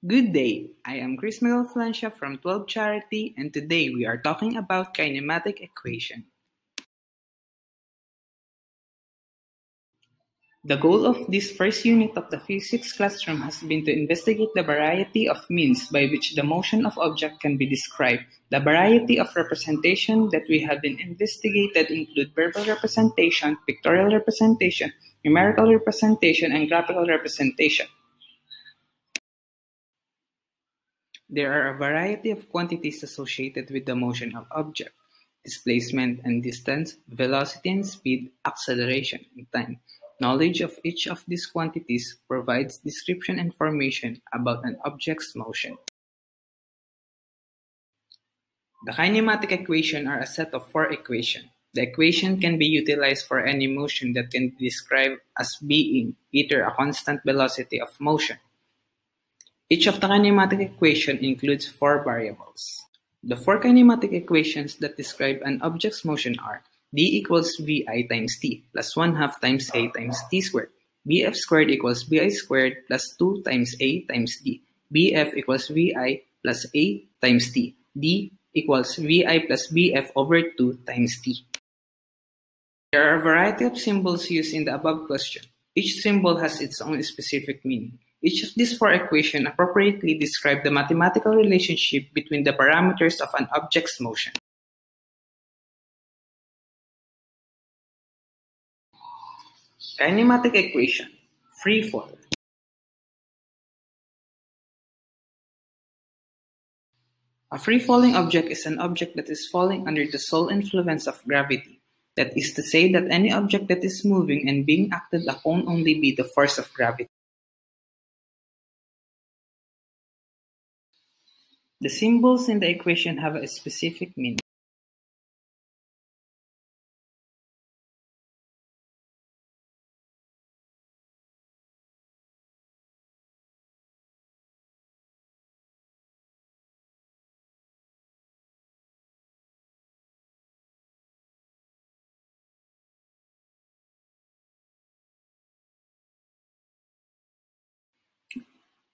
Good day, I am Chris Miguel Flancia from 12 Charity, and today we are talking about kinematic equation. The goal of this first unit of the physics classroom has been to investigate the variety of means by which the motion of object can be described. The variety of representation that we have been investigated include verbal representation, pictorial representation, numerical representation, and graphical representation. There are a variety of quantities associated with the motion of object: displacement and distance, velocity and speed, acceleration and time. Knowledge of each of these quantities provides description and information about an object's motion. The kinematic equation are a set of four equations. The equation can be utilized for any motion that can be described as being either a constant velocity of motion. Each of the kinematic equations includes four variables. The four kinematic equations that describe an object's motion are d equals vi times t plus 1/2 times a times t squared. Bf squared equals bi squared plus 2 times a times d. Bf equals vi plus a times t. d equals vi plus bf over 2 times t. There are a variety of symbols used in the above question. Each symbol has its own specific meaning. Each of these four equations appropriately describe the mathematical relationship between the parameters of an object's motion. Kinematic equation: free fall. A free-falling object is an object that is falling under the sole influence of gravity. That is to say that any object that is moving and being acted upon only by the force of gravity. The symbols in the equation have a specific meaning.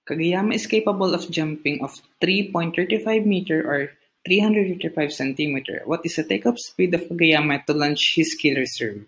Kageyama is capable of jumping of 3.35 meter or 335 centimeter. What is the take-off speed of Kageyama to launch his killer serve?